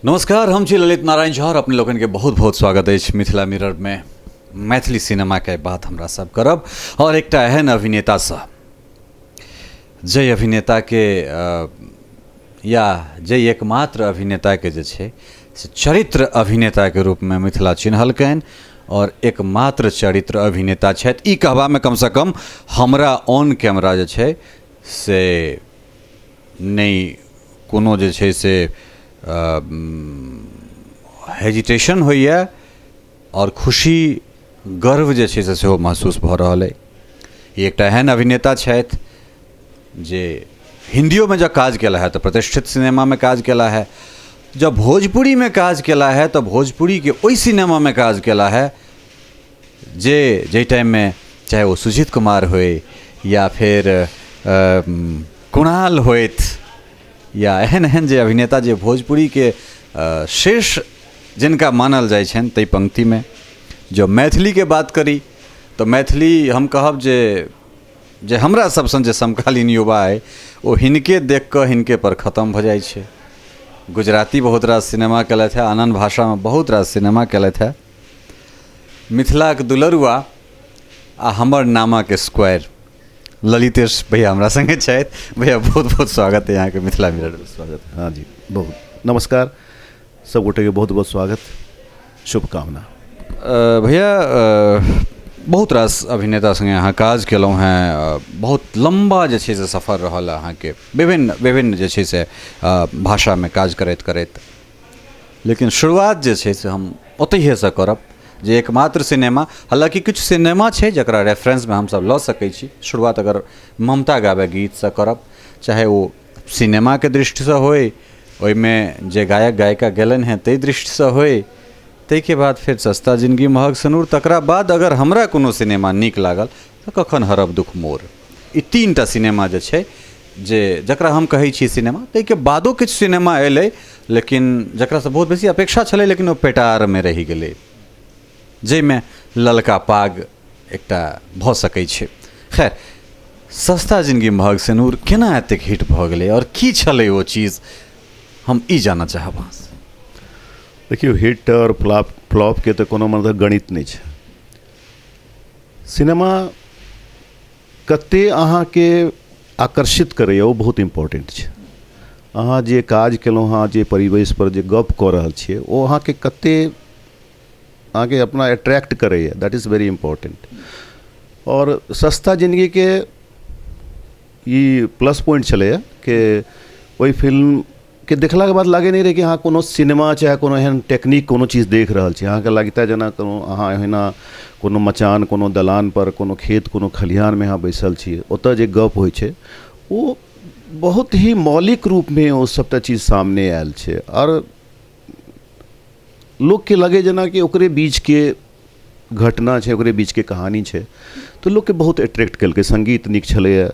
नमस्कार, हम छी ललित नारायण झा और अपने लोगन के बहुत बहुत स्वागत है मिथिला मिरर में मैथिली सिनेमा के बात हमरा सब करब और एकटा एहन अभिनेता सँ जे अभिनेता के या जे एकमात्र अभिनेता के जे छै से चरित्र अभिनेता के रूप में मिथिला चिन्हलकनि और एकमात्र चरित्र अभिनेता छथि। ई कहबा में कम से कम हमरा ऑन कैमरा जे छै से नहीं कोनो जे छै से हेजिटेशन होइए और खुशी गर्व जे छै से सेहो महसूस भऽ रहल अइ। एकटा एहन अभिनेता छथि जे हिंदियों में जब काज केला है तो प्रतिष्ठित सिनेमा में काज केला है, जब भोजपुरी में काज केला है तो भोजपुरी के ओई सिनेमा में काज केला है जे टाइम में चाहे वो सुजीत कुमार होए या फिर कुणाल होइत या एहन एहन जे अभिनेता जे भोजपुरी के शीर्ष जिनका मानल जाइ छनि तै पंक्ति में जो मैथिली के बात करी तो मैथिली हम कहब जे हमरा सबसँ जे समकालीन युवा है वो हिनके देख कऽ हिनके पर ख़त्म भऽ जाइ छै। गुजराती बहुत रास सिनेमा केलथि है, आनन भाषा में बहुत रास सिनेमा केलथि है। मिथिलाक दुलरुआ आ हमर नामक स्क्वायर ललितेश भैया हमरा संगे छथि। भैया बहुत बहुत स्वागत है यहाँ के मिथिला मिरर में। स्वागत। हाँ जी, बहुत नमस्कार, सब गोटे के बहुत बहुत स्वागत, शुभकामना। भैया बहुत रास अभिनेता संगे अहाँ काज केलहुँ हैं, बहुत लंबा जे छै से सफर रहल अहाँके विभिन्न जे छै से भाषा में काज करैत करैत, लेकिन शुरुआत जे छै से हम ओतहिए से करब जे एकमात्र सिनेमा, हालांकि कुछ सिनेमा छै जकरा रेफरेंस में हम सब लऽ सकै छी। शुरुआत अगर ममता गावे गीत से करब, चाहे वो सिनेमा के दृष्टि से होय, ओहिमे जे गायक गायिका गेलन हैं ताहि दृष्टि से होय, ताहिके बाद फिर सस्ता जिंदगी महग सनूर, तकरा बाद अगर हमरा कोनो सिनेमा नीक लागल तो कखन हरब दुख मोर। ई तीनटा सिनेमा जे छै जे जकरा हम कहै छी सिनेमा, ताहिके बादो किछु सिनेमा एलै लेकिन जकरासँ बहुत बेसी अपेक्षा छलै लेकिन ओ पेटार में रहि गेलै, जाहिमे ललका पाग एकटा भऽ सकै छै। खैर, सस्ता जिंदगी महग सनूर केना एतेक हिट भऽ गेलै और की छलै ओ चीज, हम ई जानऽ चाहब अहाँसँ। देखियो, हिट और फ्लॉप के तो कोनो मतलब गणित नहीं है। सिनेमा कते अहाँ के आकर्षित करैए वो बहुत इम्पोर्टेंट है। अहाँ जे काज केलहुँ हाँ, जे परिवेश पर जे गप कऽ रहल छियै वो अहाँ के कते अहाँ के अपना अट्रैक्ट करैए, दैट इज़ वेरी इम्पोर्टेंट। और सस्ता जिंदगी के ई प्लस पॉइंट छलै कि ओहि फिल्म के देखला के बाद लागे नहीं रहे कि हाँ कोनो सिनेमा चाहे कोनो एहन टेक्निक कोनो चीज़ देख रहल छी। अहाँ के लगता है जेना कोनो अहाँ एहिना कोनो मचान, कोनो दलान पर, कोनो खेत, कोनो खलिहान में अहाँ बैसल छी, ओतऽ जे गप होइ छै वो बहुत ही मौलिक रूप में वो सबटा चीज़ सामने आयल छै और लोग के लगे जेना कि ओकरे बीच के घटना छै, ओकरे बीच के कहानी छै, तो लोग के बहुत अट्रैक्ट केलकै। संगीत नीक छलैए,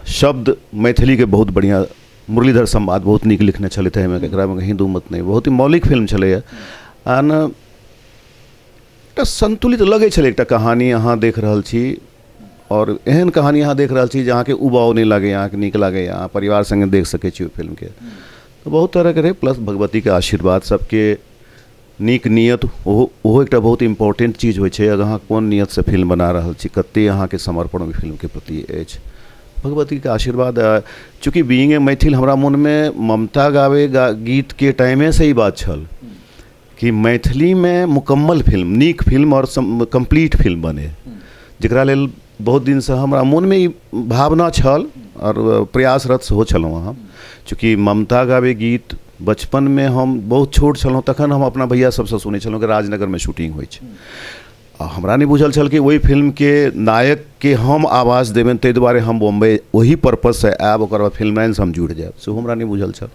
शब्द मैथिली के बहुत बढ़िया, मुरलीधर संवाद बहुत नीक लिखने छलै थे, एकरा में कहीं दू मत नहीं, बहुत ही मौलिक फिल्म छलैए। आन एकटा संतुलित लगे छलै, एकटा कहानी अहाँ देख रहल छी और एहन कहानी अहाँ देख रहल छी जे अहाँके उबाऊ नहीं लगे, अहाँके नीक लगे, अहाँ परिवार संगे देख सकै छी फिल्म के। तो बहुत तरह के रहे, प्लस भगवती के आशीर्वाद, सबके नीक नियत, ओहो एकटा बहुत इम्पोर्टेंट चीज होइ छै। अगर अहाँ कोन नियत से फिल्म बना रहल छी, कते अहाँ के समर्पण फिल्म के प्रति अछि, भगवती के आशीर्वाद। चूँकि बीइंग ए मैथिल, हमरा मन में ममता गावे गीत के टाइमे से ही बात छल कि मैथिली में मुकम्मल फिल्म, नीक फिल्म और कंप्लीट फिल्म बने, जकरा लेल बहुत दिन से हमरा मन में ई भावना छल और प्रयासरत सेहो छलहुँ हम। चूँकि ममता गावे गीत बचपन में हम बहुत छोट छलहुँ, तखन हम अपना भैया सबसँ सुनै छलहुँ कि राजनगर में शूटिंग होइ छै। हमरा नहीं बुझल छल कि वही फिल्म के नायक के हम आवाज़ देबनि, ताहि दुआरे हम बॉम्बे वही पर्पज से आयब, ओकर बाद फिल्म लाइन से हम जुड़ि जायब, सेहो हमरा नहीं बुझल छल।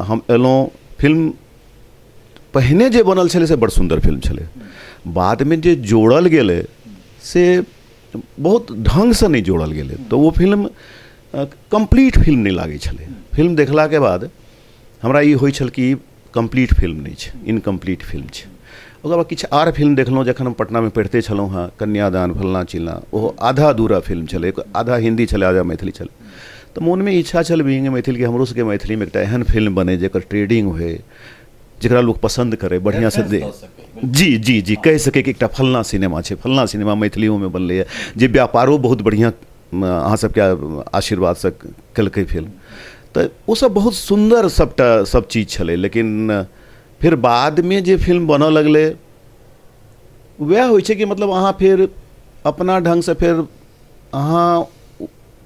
हम एलहुँ, फिल्म पहिने जे बनल छलै से बड़ सुंदर फिल्म छलै, बाद में जे जोड़ल गेलै से बहुत ढंग से नहीं जोड़ल गेलै, तो वो फिल्म कंप्लीट फिल्म नहीं लागे छलै। फिल्म देखला के बाद हमरा ई होइ छल कि कंप्लीट फिल्म नहीं छै, इनकम्प्लीट फिल्म छै। ओकर बाद किछु आर फिल्म देखलहुँ जखन हम पटना में पढ़िते छलहुँ हाँ, कन्यादान, फलना चिलना, वो आधा अधूरा फिल्म छलै, आधा हिंदी छलै, आधा मैथिली छलै। तो मन में इच्छा छल भी मैथिल के हमरो सबके मैथिली में एक एहन फिल्म बने जकर ट्रेडिंग होए, जरा लोग पसंद करे, बढ़िया से दे जी जी जी कह सके कि एक फलना सिनेमा है, फलना सिनेमा मैथिलियों में बनल है, जे व्यापारो बहुत बढ़िया अहाँ सबके आशीर्वाद से कलकै फिल्म। तो वो सब बहुत सुंदर सब चीज छलै, लेकिन फिर बाद में जे फिल्म बनऽ लगलै वह होइ छै कि मतलब अहाँ फिर अपना ढंग से फिर अहाँ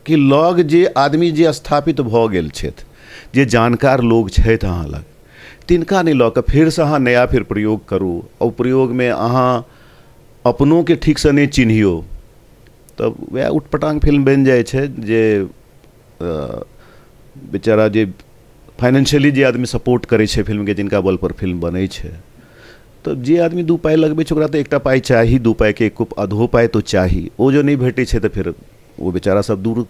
के लग जे आदमी जे स्थापित भऽ गेल छथि, जे जानकार लोग छथि अहाँ लग, तिनका नहीं लऽ कऽ फिर से अहाँ नया फिर प्रयोग करू, और प्रयोग में अहाँ अपनों के ठीक से नहीं चिन्हियो, तब वह उटपटांग फिल्म बन जाए छै जे बेचारा जे फाइनेंशियली जे आदमी सपोर्ट करे छै फिल्म के, जिनका बल पर फिल्म बनै छै, तो जे आदमी 2 पाई लगबै छै ओकरा तो एकटा पाई चाही, 2 पाई के अधो पाई तो चाही, वो जो नहीं भेटै छै तो फिर वो बेचारा सब दूर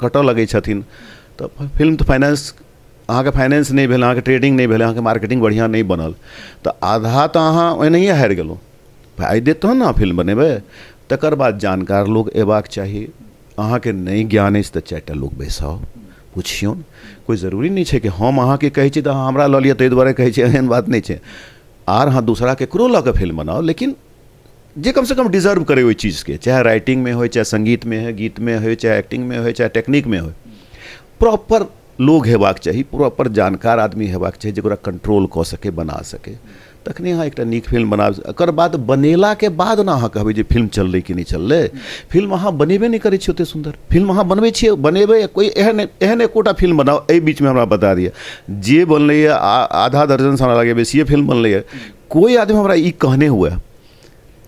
कटऽ लगै छथिन। तो फिल्म तो फाइनेंस अहाँ के फाइनेंस नहीं भेल, अहाँ के ट्रेडिंग नहीं भेल, अहाँ के मार्केटिंग बढ़िया नहीं बनल, तो आधा तो अहाँ ओनाहिए हारि गेलहुँ। पाई देत तहन ने फिल्म बनेबै, तकर बाद जानकार लोग एबाक चाही। अहाँ के नहीं ज्ञान अछि तऽ 4टा लोग बैसाउ, पुछियौन। कोई जरूरी नहीं छै कि हम अहाँ के कहै छी तऽ अहाँ हमरा लऽ लिअ ताहि दुआरे कहै छी, एहन बात नहीं छै। आर अहाँ दूसरा केकरो लऽ कऽ फिल्म बनाओ, लेकिन जे कम से कम डिजर्व करे ओहि चीज़ के, चाहे राइटिंग में हो, चाहे संगीत में है, गीत में हो, चाहे एक्टिंग में हो, चाहे टेक्निक में हो, प्रॉपर लोग हेबाक चाही, प्रॉपर जानकार आदमी हेबाक चाही जकरा कंट्रोल कऽ सके, बना सके, तखने अहाँ एकटा नीक फिल्म बनाब। एकर बाद बनेला के बाद ना अहाँ कहबै जे फिल्म चललै कि नहीं चललै। फिल्म अहाँ बनेबे नहीं करै छियै ओते सुंदर, फिल्म अहाँ बनबै छियै, बनेबै कोई एहन एकोटा फिल्म बनाओ, एहि बीच में हमरा बता दिअ जे बनलै आधा दर्जन से हमरा लगे बेसिए फिल्म बनलै, कोई आदमी हमरा ई कहने हुए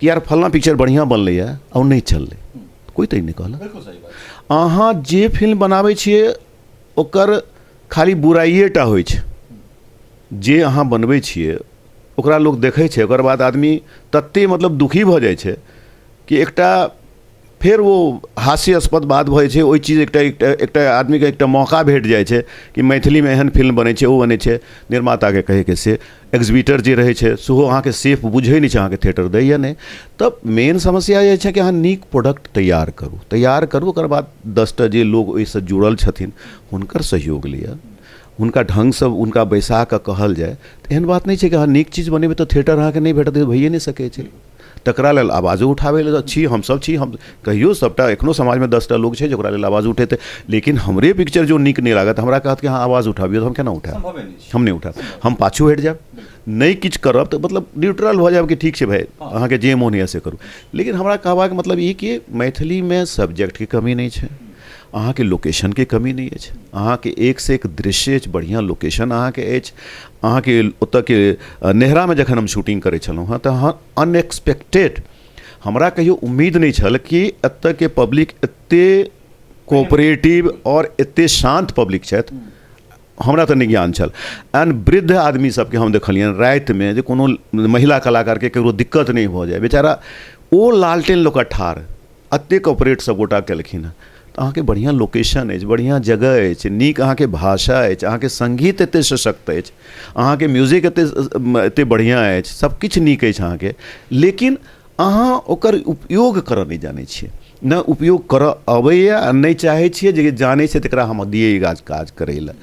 कि यार फलना पिक्चर बढ़िया बनलै और नहीं चललै, कोई तो नहीं कहलक। अहाँ जे फिल्म बनाबै छियै ओकर खाली बुराइए टा होइ छै, जे अहाँ बनबै छियै ओकरा लोग देखै छै, ओकर बाद आदमी तत्ते मतलब दुखी भऽ जाइ छै कि एकटा फिर वो हास्यास्पद बात भऽ जाइ छै, ओहि चीज एकटा आदमी के एकटा मौका भेट जाइ छै कि मैथिली में एहन फिल्म बनै छै, ओ बनै छै, निर्माता के कहे के से एग्जीबिटर जे रहै छै सेहो अहाँके सेफ बुझै नहीं छै, अहाँके थिएटर दैया नहीं। तब मेन समस्या ये छै कि अहाँ नीक प्रोडक्ट तैयार करू, ओकर बाद 10टा जे लोग ओहिसँ जुड़ल छथिन हुनकर सहयोग लिअ, उनका ढंग से उनका बैसा कऽ कहल जाए। तो एहन बात नहीं छै कि अहाँ नीक चीज बनेबै तो थिएटर अहाँके नहीं भेटत, भइए नहीं सकै छै। तकरा लेल आवाजो उठाबै लेल छी, हमसब छी, हम कहियो सबटा एखनो समाज में 10टा लोग छै जकरा लेल आवाज उठेतै, लेकिन हमरे पिक्चर जो नीक नहीं लागत, हमरा कहत कि हाँ आवाज उठाबियौ, तो हम केना उठायब, हम नहीं उठायब, हम पाछू हटि जायब, नहीं किछु करब, तो मतलब न्यूट्रल भऽ जायब कि ठीक छै भाई अहाँके जे मोन होइए से करू। लेकिन हमरा कहबाक मतलब ई कि मैथिली में सब्जेक्ट के कमी नहीं छै, अहाँ के लोकेशन के कमी नहीं अछि, अहाँ के एक से एक दृश्य अछि, बढ़िया लोकेशन अहाँ के अछि। अहाँ के ओतऽ के नेहरा में जखन हम शूटिंग करै छलहुँ हँ, तऽ अनएक्सपेक्टेड हमरा कहियो उम्मीद नहीं छल कि एतऽ के पब्लिक एते कोऑपरेटिव और एते शांत पब्लिक छथि, हमरा तऽ नहीं ज्ञान छल। एंड वृद्ध आदमी सबके हम देखलियनि राति में जे कोनो महिला कलाकार के ककरो दिक्कत नहीं भऽ जाए, बेचारा ओ लालटेन लऽ कऽ ठाढ़ एते कोऑपरेट सब गोटा केलखिन हँ। अहाँ के बढ़िया लोकेशन अछि, बढ़िया जगह अछि, नीक अहाँ के भाषा अछि, अहाँ के संगीत एते सशक्त अछि, अहाँ के म्यूजिक एते बढ़िया अछि, सब किछु नीक अछि अहाँ के, लेकिन अहाँ ओकर उपयोग करऽ नहीं जानै छियै, न उपयोग करऽ अबैया, नहीं चाहै छियै, जे जानै छै तकरा हम दिए काज करै लए।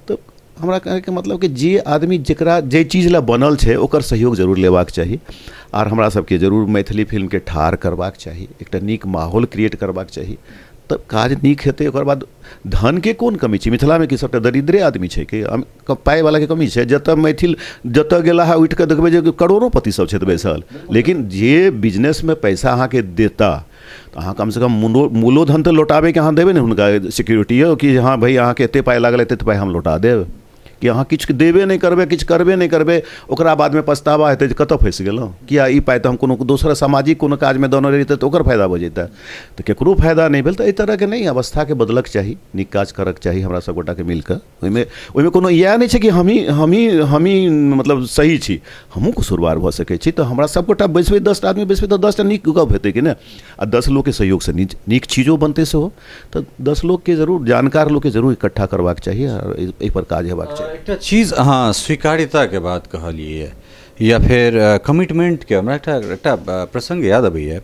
तो हमरा कहै के मतलब कि जे आदमी जकरा जे चीज ला बनल छै ओकर सहयोग जरूर लेबाक चाही, आर हमरा सबके जरूर मैथिली फिल्म के ठाढ़ करबाक चाही, एकटा नीक माहौल क्रिएट करबाक चाही, तब काज नीक हेतै। ओकर बाद धन के कोन कमी छै मिथिला में, कि सबटा दरिद्रे आदमी छै कि पाई वाला के कमी छै? जतऽ मैथिल जतऽ गेला है उठि कऽ देखबै जे करोड़ोपति सब छथि बैसल, लेकिन जे बिजनेस में पैसा अहाँ के देता तो अहाँ कम से कम मूलोधन तो लौटाबे के अहाँ देबै ने हुनका सिक्योरिटी कि हाँ भाई अहाँ के एते पाई लागल, एते पाई हम लौटा देब, कि अहाँ किछु देबे नहीं करबै, किछु करबे नहीं करबै, ओकरा बाद में पछतावा हेतै जे कतऽ फँसि गेलहुँ, किया ई पाइ तऽ हम कोनो दोसर सामाजिक कोनो काज में देने रहितै तऽ ओकर फायदा भऽ जेतै, तऽ केकरो फायदा नहीं भेल। तऽ एहि तरह के नहीं, अवस्था के बदलक चाही, नीक काज करक चाही हमरा सब गोटा के मिल कऽ। ओहिमे कोनो इएह नहीं छै कि हमही मतलब सही छी, हमहूँ कसूरवार भऽ सकै छी। तऽ हमरा सब गोटा बैसबै, 10 आदमी बैसबै तऽ 10टा नीक गप हेतै कि नहि, आ 10 लोग के सहयोग से नीक चीजो बनतै सेहो। तऽ 10 लोग के जरूर, जानकार लोग के जरूर इकट्ठा करबाक चाहिए और एहि पर काज हेबाक चाहिए। एकटा चीज अहाँ स्वीकार्यता के बात कहलिए या फिर कमिटमेंट के, हमरा एकटा प्रसंग याद अबैए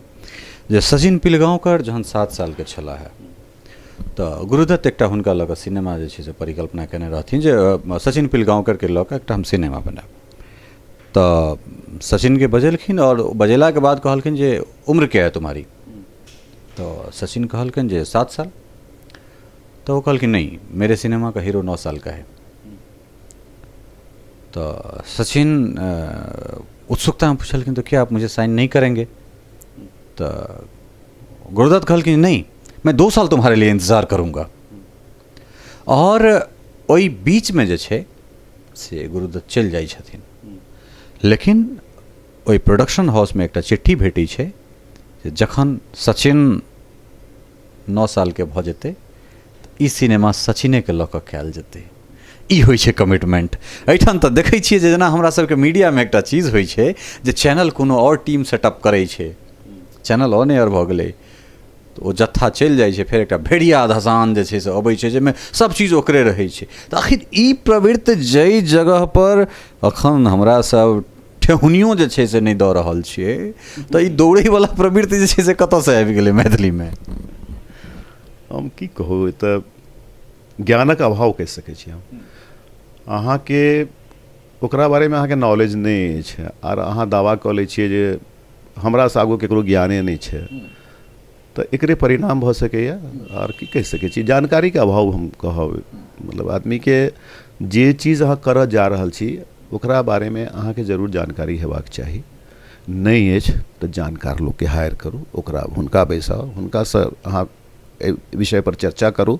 जे सचिन पिलगाँवकर जहन 7 साल के छला है तो गुरुदत्त एकटा हुनका लऽ कऽ सिनेमा जे छै से परिकल्पना केने रहथिन जे सचिन पिलगाँवकर के लऽ कऽ एकटा हम सिनेमा बनाएब। तो सचिन के बजेलखिन और बजेला के बाद कहलखिन जे उम्र क्या है तुम्हारी? तो सचिन कहलखिन जे 7 साल। तो वो कहलखिन नहीं, मेरे सिनेमा का हीरो 9 साल का है। तो सचिन उत्सुकता में पूछलखिन तो क्या आप मुझे साइन नहीं करेंगे? तो गुरुदत्त कहलखिन नहीं, मैं 2 साल तुम्हारे लिए इंतज़ार करूँगा। और ओई बीच में जे छै से गुरुदत्त चल जाइ छथिन, लेकिन ओई प्रोडक्शन हाउस में एकटा चिट्ठी भेटी छै जे जखन सचिन 9 साल के भऽ जेतै तऽ ई सिनेमा सचिने के लऽ कऽ कयल जेतै। ई होइ छै कमिटमेंट। एहिठाम तऽ देखै छियै जे जेना हमरा सबके मीडियामे एकटा चीज होइ छै जे चैनल कोनो और टीम सेटअप करै छै, चैनल ऑन एयर भऽ गेलै तऽ ओ जत्था चलि जाइ छै, फेर एकटा भेड़िया धसान जे छै से अबै छै जाहिमे सब चीज ओकरे रहै छै। तऽ आखिर ई प्रवृत्ति जाहि जगह पर अखन हमरा सब ठेहुनियो जे छै से नहि दऽ रहल छियै, तऽ ई दौड़ैवला प्रवृत्ति जे छै से कतऽसँ आबि गेलै मैथिलीमे? हम की कहू, तऽ ज्ञानक अभाव कहि सकै छी हम। अहाँके ओकरा बारेमे अहाँके नॉलेज नहि अछि आर अहाँ दावा कऽ लै छियै जे हमरासँ आगू ककरो ज्ञाने नहि छै, तऽ एकरे परिणाम भऽ सकैए। आओर की कहि सकै छी, जानकारीके अभाव हम कहब। मतलब आदमीके जे चीज अहाँ करऽ जा रहल छी ओकरा बारेमे अहाँके जरूर जानकारी हेबाक चाही। नहीं अछि तऽ जानकार लोकके हायर करू, ओकरा हुनका बैसाउ, हुनकासँ अहाँ एहि विषय पर चर्चा करू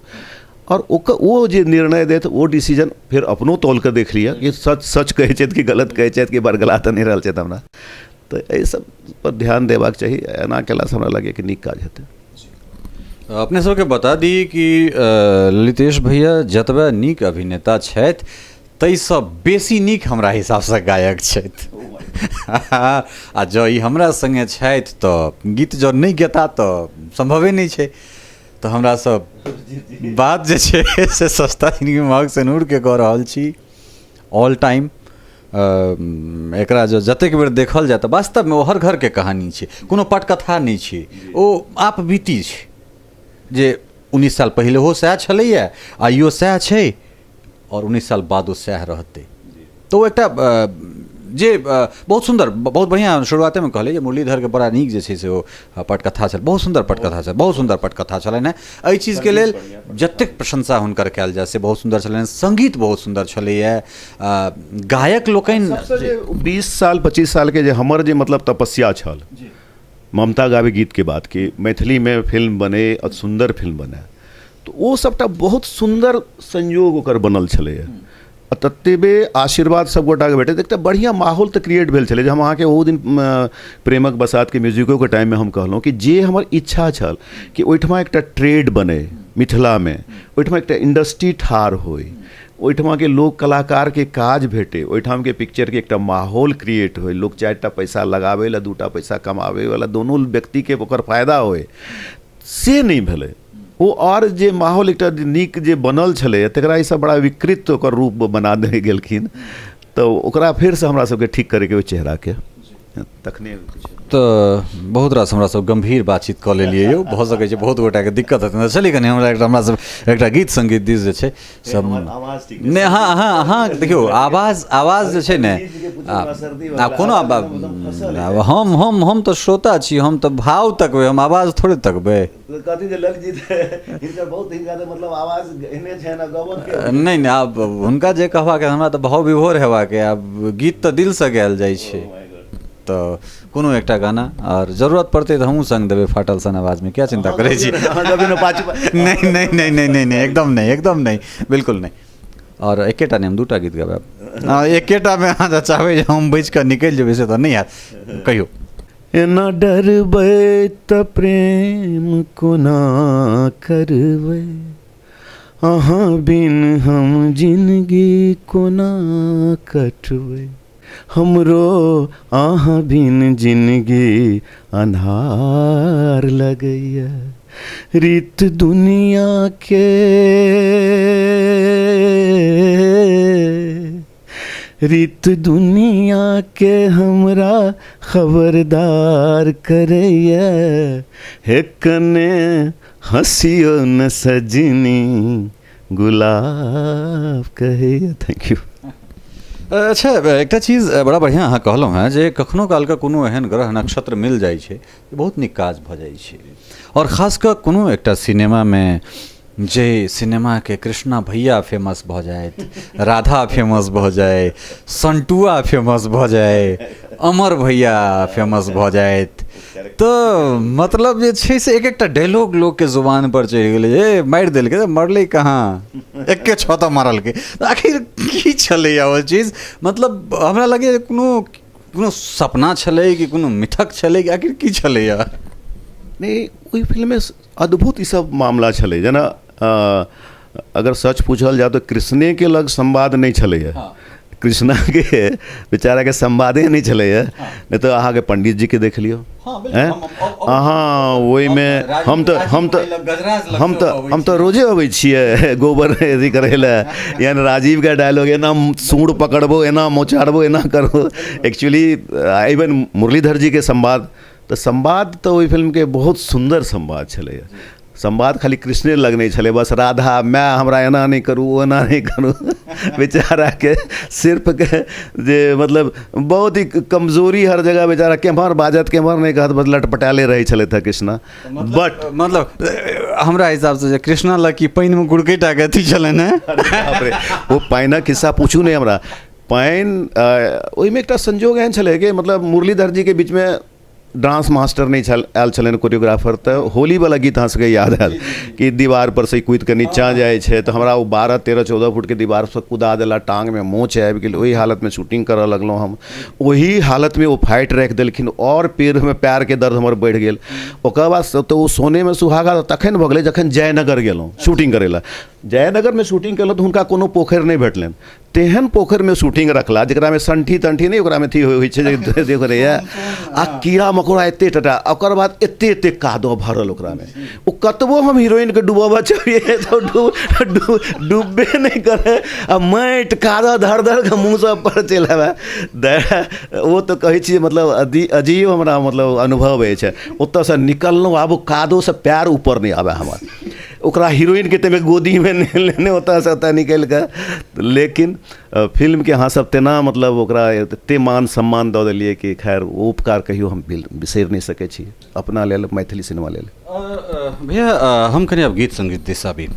और वो जे निर्णय देत वो डिसीजन फिर अपनो तौल कऽ देख लिअ कि सच सच कहै छथि कि गलत कहै छथि कि बरगला तऽ नहि रहल छथि हमरा। तऽ एहि सब पर ध्यान देबाक चाही। एना केलासँ हमरा लगैए कि नीक काज हेतै। अपने सबके बता दी कि ललितेश भैया जतबे नीक अभिनेता छथि ताहिसँ बेसी नीक हमरा हिसाबसँ गायक छथि। आ जँ ई हमरा सङ्गे छथि तऽ गीत जँ नहि गेता तऽ सम्भवे नहि छै। तऽ हमरा सब बात जे छै से सस्ता जिंदगी महग सिनूरके कऽ रहल छी ऑल टाइम। एकरा जो जतेक बेर देखल जाए तऽ वास्तवमे ओ हर घरके कहानी छै, कोनो पटकथा नहि छै, ओ आप बीती छै जे 19 साल पहिलेहो सएह छलैए, आइयो सएह छै और 19 साल बादो सएह रहतै। तो एकटा जे बहुत सुंदर, बहुत बढ़िया शुरुआते में कहले जे मुरलीधर के बड़ा नीक जे छै से ओ पटकथा छल, बहुत सुंदर पटकथा छल, बहुत सुंदर पटकथा छलनि। एहि चीज के लेल जतेक प्रशंसा हुनकर कयल जाय से बहुत सुंदर छलनि। संगीत बहुत सुंदर छलैए। गायक लोकनि 20 साल 25 साल के जे हमर जे मतलब तपस्या छल ममता गावे गीत के बाद कि मैथिली में फिल्म बने और सुंदर फिल्म बने, तो वो सबटा बहुत सुंदर संयोग ओकर बनल छलैए। ततेबे आशीर्वाद सब गोटा के भेटे, एकटा बढ़िया माहौल तऽ क्रिएट भेल छलै जे हम अहाँके ओहो दिन प्रेमक बसात के म्यूजिको के टाइम में हम कहलहुँ कि जे हमर इच्छा छल कि ओहिठमा एकटा ट्रेड बने मिथिलामे, ओहिठमा एकटा इंडस्ट्री ठाढ़ होय, ओहिठमा के लोक कलाकार के काज भेटे, ओहिठाम के पिक्चर के एकटा माहौल क्रिएट होय, लोक 4टा पैसा लगाबै ला 2टा पैसा कमाबै वाला दोनों व्यक्ति के ओकर फायदा होय, से नहीं भेलै। वो और जे माहौल एकटा नीक जे बनल छलै तकरा ई सब बड़ा विकृत ओकर रूप बना दे गेलखिन। तो ओकरा फेर से हमरा सबके ठीक करे के ओहि चेहरा के तखने तो बहुत रास हमरा सब गंभीर बातचीत कऽ लेलियै यौ, भऽ सकै छै बहुत गोटा के दिक्कत हेतै। चलिए कनि हमरा सब एकटा गीत संगीत दिस जे छै सब नहि, हाँ हाँ हाँ देखियौ आवाज जे छै ने, कोनो हम तो श्रोता छी, हम तो भाव तकबै, हम आवाज थोड़े तकबै। नहीं आब हुनका जे कहबाक हमरा तऽ भाव विभोर हेबाक, आब गीत तऽ दिलसँ गायल जाइ छै। तो कोनो एकटा गाना और जरूरत पड़ते तो हमहूँ संग देवे फाटल सन आवाज में, क्या चिंता करे छी। नहीं नहीं नहीं नहीं नहीं नहीं एकदम नहीं, एकदम नहीं, बिल्कुल नहीं। और एकेटा नहीं, हम 2टा गीत गाबै, एकेटा में अहाँ चाहबै हम बचि कऽ निकलि जेबै से तऽ नहीं हैत। कहियो एना डरबै तऽ प्रेम कोना करबै, अहाँ बिन हम जिंदगी कोना कटबै, हमरो अहाँ बिन जिंदगी अन्हार लगैया, रीत दुनिया के रीत दुनिया के हमरा खबरदार करैया, हे कने हंसियो न सजनी गुलाब कहे। Thank you. अच्छा, एकटा चीज बड़ा बढ़िया अहाँ कहलहुँ हैं जे कखनो कालके कोनो एहन ग्रह नक्षत्र मिल जाइ छै जे बहुत नीक काज भऽ जाइ छै, और खास कऽ कोनो एकटा सिनेमामे जे सिनेमाके कृष्णा भैया फेमस भऽ जाइत, राधा फेमस भऽ जाए, संटुआ फेमस भऽ जाए, अमर भैया फेमस भऽ जाइत, तो मतलब जे छै से एक एकटा डायलॉग लोकके जुबान पर चढ़ि गेलै, ए मारि देलकै, मरलै कहाँ, एक्के छत्ता मारलकै। आखिर की छलैया ओ चीज? मतलब हमरा लगैए कोनो सपना छलै कि कोनो मिथक छलै कि आखिर की छलैया? नहीं, ओहि फिल्म में अद्भुत ई सब मामला छलै। जेना अगर सच पूछल जाए तो कृष्णे के लग संवाद नहीं छलैया। हाँ। कृष्णा के बेचारा के संवादे नहीं छलैया। हाँ। नहीं तो अहाँ के पंडित जी के देख लियो। हाँ, वही में हम तो रोजे अबै छियै गोबर अथी करे ला, यानी राजीव का डायलॉग एना सूंड पकड़बो, एना मोचाड़बो, एना करबो। एक्चुअली इवन मुरलीधर जी के संवाद, तो संवाद तो वही फिल्म के बहुत सुंदर संवाद छलैया। संवाद खाली कृष्णे लग नहीं छले, बस राधा मैं हमरा एना नहीं करूँ, एना नहीं करूँ। बेचारा के सिर्फ के जे मतलब बहुत ही कमजोरी हर जगह बेचारा केम्हर बाजत केम्हर नहीं कहत, बस लटपटाले रहे छले था कृष्णा। बट मतलब हमरा हिसाब से कृष्णा लग की पानि में गुड़केटा के अथी छले ने, वो पानिक किस्सा पूछू नहीं हमरा। पानि ओहि में एकटा संजोग एहन छले कि मतलब मुरलीधर जी के बीच में डांस मास्टर नहीं आयल छलन, कोरियोग्राफर। तो होली वाला गीत अहाँ सबके याद आयल कि दीवार पर से कूद के नीचा जाए छे, तो हमरा वो 12, 13, 14 फुट के दीवार से कूदा देला, टांग में मोच आबि गेल। वही हालत में शूटिंग करऽ लगलहुँ हम। वही हालत में वो फाइट राखि देलखिन और पैर में पैर के दर्द हमर बढ़ि गेल। ओकर बाद तो वो सोने में सुहागा तखन भऽ गेलै जखन जयनगर गेलहुँ शूटिंग करै ला। जयनगर में शूटिंग केलहुँ तो हुनका कोनो पोखरि नहीं भेटलनि। तेहन पोखरि में शूटिंग रखला जकरा में संठी तंठी नहीं, ओकरा में थी होइ छै देख रहे आ कीड़ा मकोड़ा एते टटा, ओकर बाद एते एते कादो भरल ओकरा में। ओ कतबो हम हीरोइन के डुबाबऽ चाहिए तो डूबे नहीं करे, आ माटि कादो धर धर के मुँह से पर चलि आबे। वो तो कहै छी मतलब अजीब हमरा मतलब अनुभव होइ छै। ओतऽ से निकललहुँ, आब कादो से पैर ऊपर नहीं आबे हमर। ओकरा हीरोइन के तमे गोदी में लेने ओतऽ से ओतऽ निकलि के। लेकिन फिल्म के अहाँ सब तेना मतलब ओकरा एते मान सम्मान दऽ देलिए कि खैर वो उपकार कहियो हम बिसरि नहीं सकै छी अपना लेल, मैथिली सिनेमा लेल। भैया हम कनी अब गीत संगीत दिशा भी,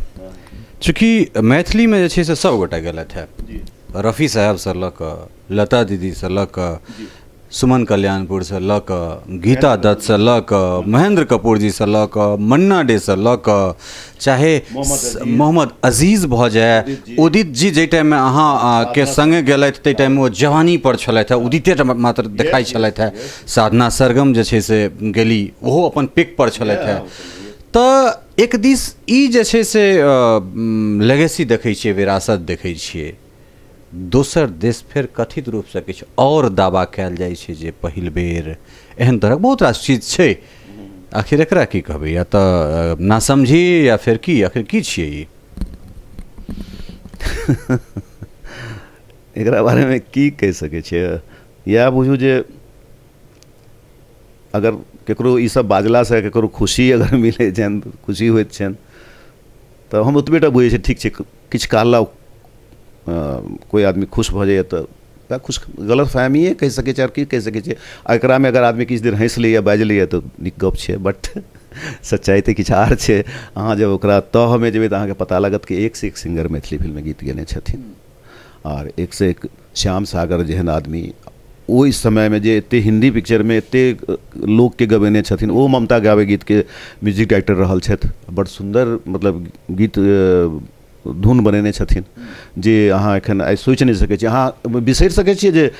चूँकि मैथिली में जे छै से सब गोटा गेलथि है, रफ़ी साहब से लऽ कऽ, लता दीदी से लऽ कऽ, सुमन कल्याणपुर से लऽ कऽ, गीता दत्त से लऽ कऽ, महेंद्र कपूर जी से लऽ कऽ, मन्ना डे से लऽ कऽ, चाहे मोहम्मद अजीज भऽ जाए, उदित जी जाहि टाइम में अहाँ के संगे गेलथि ताहि टाइम में ओ जवानी पर छलथि है, उदिते मात्र देखाई छलथि है। साधना सरगम जे छै से गेली, ओहो अपन पिक पर छलथि है। तऽ एक दिस ई जे छै से लेगेसी देखै छियै, विरासत देखै छियै। दोसर दिस फेर कथित रूप से किछु और दावा कयल जाइ छै जे पहिल बेर एहन तरहक बहुत रास चीज छै। आखिर एकरा की कहबै, या तऽ नासमझी या फिर की, आखिर की छियै ई? एकरा बारे में की कहि सकै छियै? या बुझू जे अगर केकरो ई सब बाजला से केकरो खुशी अगर मिले छनि, खुशी होइत छनि, तऽ हम ओतबेटा बुझै छी ठीक छै। किछु कहला कोई आदमी खुश भऽ जाइए तऽ खुश, गलत फहमिए कहि सकै छै, आओर की कहि सकै छै। एकरा में अगर आदमी किछु देर हँसि लैए बाजि लैए तऽ नीक गप छै, बट सच्चाई तऽ किछु आर छै। अहाँ जब ओकरा तहमे जेबै तऽ अहाँके पता लागत कि एक से एक सिंगर मैथिली फिल्म में गीत गेने छथिन, और एक से एक श्याम सागर जेहन आदमी ओहि समय में जे एते हिंदी पिक्चर में एते लोग के गवेने छथिन। ओ ममता गावे गीत के म्यूजिक डायरेक्टर रहल छथि, बड़ सुंदर मतलब गीत धुन बनेने छथिन जे अहाँ एखन आइ सोचि नहीं सकै छी। अहाँ बिसरि सकै छियै जे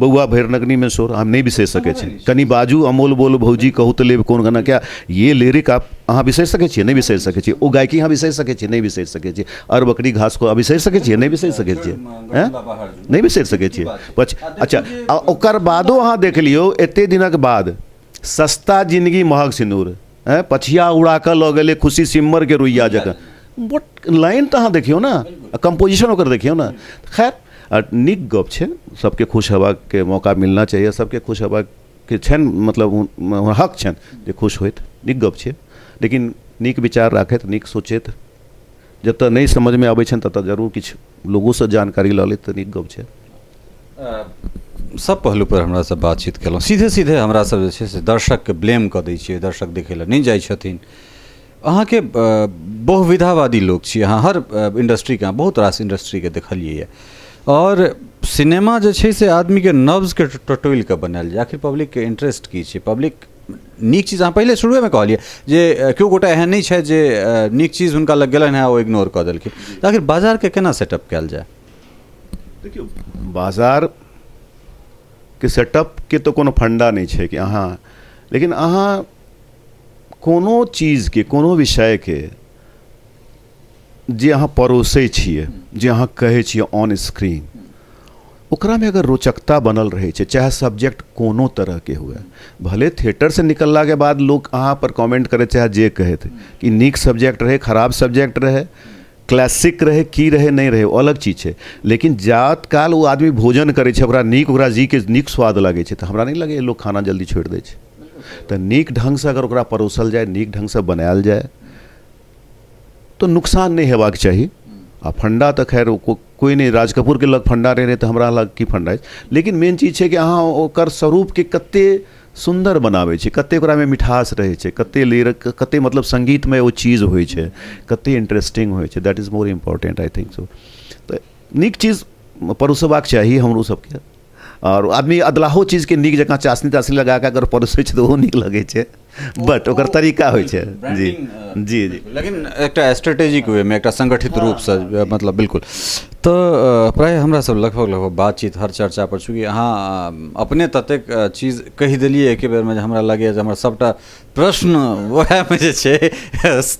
बौआ भैरनगनी में शोर, हम नहीं बिसरि सकै छी। कनी बाजू अमोल बोल भौजी कहू तऽ लेब कोन गाना, क्या ये लिरिक आप अहाँ बिसरि सकै छियै? नहीं बिसरि सकै छियै। ओ गायकी अहाँ बिसरि सकै छियै? नहीं बिसरि सकै छियै। और बकरी घास को बिसरि सकै छियै? नहीं बिसरि सकै छियै। नहीं बिसरि सकै छियै। अच्छा, ओकर बादो अहाँ देख लियौ, एते दिनक बाद सस्ता जिंदगी महग सिनूर, पछिया उड़ा कऽ लऽ गेलै खुशी सिम्मर के रुइया जगह। बट लाइन तो अहाँ देखियो ना, कंपोजिशन ओकर देखियो ना। खैर नीक गप छै, सबके खुश हेबाक के मौका मिलना चाहिए, सबके खुश हेबाक के छनि मतलब हक छनि जे खुश होइत, नीक गप छै। लेकिन नीक विचार राखैत, नीक सोचैत, जतऽ नहीं समझ में आबै छनि ततऽ जरूर किछु लोगोसँ जानकारी लऽ लेत तऽ नीक गप छै। सब पहलू पर हमरा सब बातचीत केलहुँ। सीधे सीधे हमरा सब जे छै से दर्शकके ब्लेम कऽ दै छियै, दर्शक देखै लए नहि जाइ छथिन। अहाँके बहुविधावादी लोग छी अहाँ, हर इंडस्ट्रीके अहाँ बहुत रास इंडस्ट्रीके देखलियै यऽ, और सिनेमा जे छै से आदमीके नब्जके टटोलि कऽ बनायल जाय। आखिर पब्लिकके इंटरेस्ट की छै? पब्लिक नीक चीज, अहाँ पहिले शुरुएमे कहलियै जे केओ गोटा एहन नहि छै जे नीक चीज हुनका लग गेलनि हैं ओ इग्नोर कऽ देलखिन, तऽ आखिर बाजारके केना सेटअप कयल जाय? देखियौ, बाजार के सेटअप के तो कोनो फंडा नहीं छै कि अहाँ, लेकिन अहाँ कोनो चीज के, कोनो विषय के जे अहाँ परोसै छियै, जे अहाँ कहै छियै ऑन स्क्रीन, ओकरा में अगर रोचकता बनल रहे छै, चाहे सब्जेक्ट कोनो तरह के हुए, भले थिएटर से निकलला के बाद लोग अहाँ पर कमेंट करे चाहे जे कहत कि नीक सब्जेक्ट रहे, खराब सब्जेक्ट रहे, क्लासिक रहे, की रहे नहीं रहे, वो अलग चीज है। लेकिन जात काल वो आदमी भोजन करे छै, ओकरा नीक, ओकरा जी के नीक स्वाद लगे छै, तो हमरा नहीं लगे लोग खाना जल्दी छोड़ दे छै। तो नीक ढंग से अगर ओकरा परोसल जाए, नीक ढंग से बनायल जाए, तो नुकसान नहीं हेबाक चाही। आ फंडा तो खैर कोई नहीं, राज कपूर के लग फंडा रहे तो हमरा लग की फंडा है। लेकिन मेन चीज है कि अहाँ ओकर स्वरूप के कते सुंदर बनाबै छै, कते ओकरा में मिठास रहे छै, कते लिरिक, कते मतलब संगीत में वो चीज होइ छै, कते इंटरेस्टिंग होइ छै, that is more important I think so. तो नीक चीज परोसबाक चाही हमरो सबके, और आदमी अदलाहो चीज के नीक जकाँ चासनी तासनी लगा के अगर परोसै छै तो ओहो नीक लगे छै, बट ओकर तरीका होइ छै। जी जी जी, लेकिन एकटा स्ट्रेटेजिक वे में, एकटा संगठित रूप से, मतलब बिल्कुल। तो प्राय हमरा सब लगभग बातचीत हर चर्चा पर, चूँकि अहाँ अपने ततेक चीज कहि देलियै एके बेर में, हमरा लगैए जे हमर सबटा प्रश्न वएह में जे छै,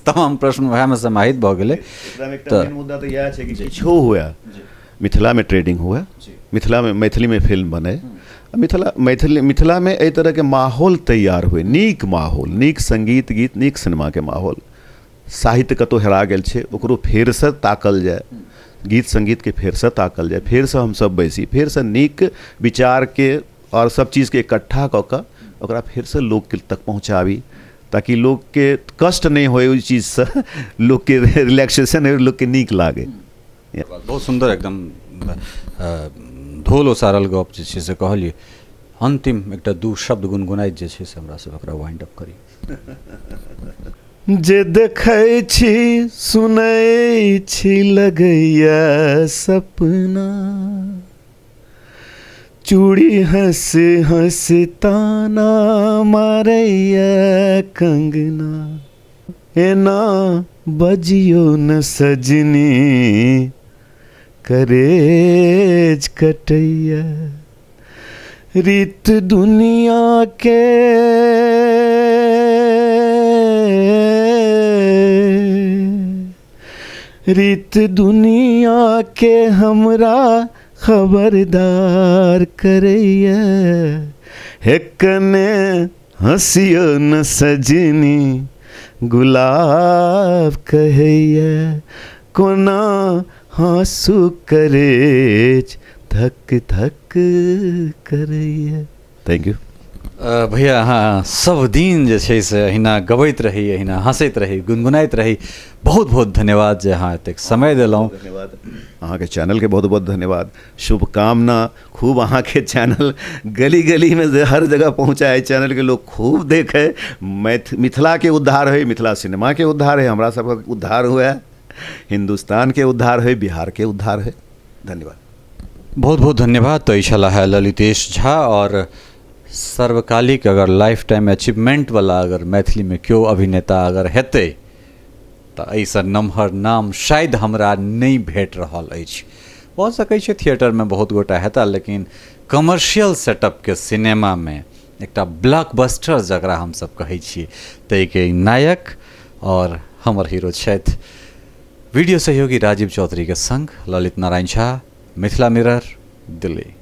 तमाम प्रश्न वएह में समाहित भऽ गेलै। तो मुद्दा तो यह छै कि किछो हुए, मिथिला में ट्रेडिंग हुए, मिथिला में, मैथिली में फिल्म बने, मिथिला में एहि तरह के माहौल तैयार हुए, नीक माहौल, नीक संगीत गीत, नीक सिनेमा के माहौल। साहित्य कतौ हेरा गेल छै, ओकरो फेर से ताकल जाए, गीत संगीत के फेर से ताकल जाए, फेर से हम सब बैसी, फेर से नीक विचार के और सब चीज के इकट्ठा कऽ कऽ ओकरा फेर से लोग के तक पहुँचाबी, ताकि लोग के कष्ट नहीं होए उस चीज से, लोग के रिलैक्सेशन है, लोग के नीक लागे। बहुत सुंदर एकदम धोल ओसारल गप जे छै से कहलियै। अंतिम एकटा दू शब्द गुनगुनाइत जे छै से हमरा सब ओकरा वाइंड अप करी। जे देखै छी, सुनै छी, लगैया सपना, चूड़ी हंस हंस ताना मारैया कंगना, एना बजियो न सजनी, करेज कटैया, रीत दुनिया के रीत दुनिया के हमरा खबरदार करैया, हे कने हंसियो न सजनी, गुलाब कहैया, कोना हाँसू करेज धक धक करैया। थैंक यू भैया। अहाँ सब दिन जे छै से अहिना गबैत रही, अहिना हंसैत रही, गुनगुनाइत रही। बहुत बहुत धन्यवाद जे अहाँ एतेक समय देलहुँ। धन्यवाद अहाँ के चैनल के बहुत बहुत धन्यवाद, शुभकामना। खूब अहाँ के चैनल गली गली में हर जगह पहुँचाए, चैनल के लोग खूब देखे, मिथिला के उद्धार है, मिथिला सिनेमा के उद्धार है, हमरा सबका उद्धार हुआ है, हिंदुस्तान के उद्धार है, बिहार के उद्धार है। धन्यवाद, बहुत बहुत धन्यवाद। तो इशाला है ललितेश झा, और सर्वकालिक अगर लाइफ टाइम अचीवमेंट वाला अगर मैथिली में क्यों अभिनेता अगर हेतै तो ऐसा नमहर नाम शायद हमरा नहीं भेट रहल अछि। भऽ सकै छै थिएटर में बहुत गोटा हेता, लेकिन कमर्शियल सेटअप के सिनेमा में एकटा ब्लॉकबस्टर जकरा हम सब कहै छियै, ताहि के नायक और हमर हीरो छथि वीडियो सहयोगी राजीव चौधरी के संग ललित नारायण झा, मिथिला मिरर, दिल्ली।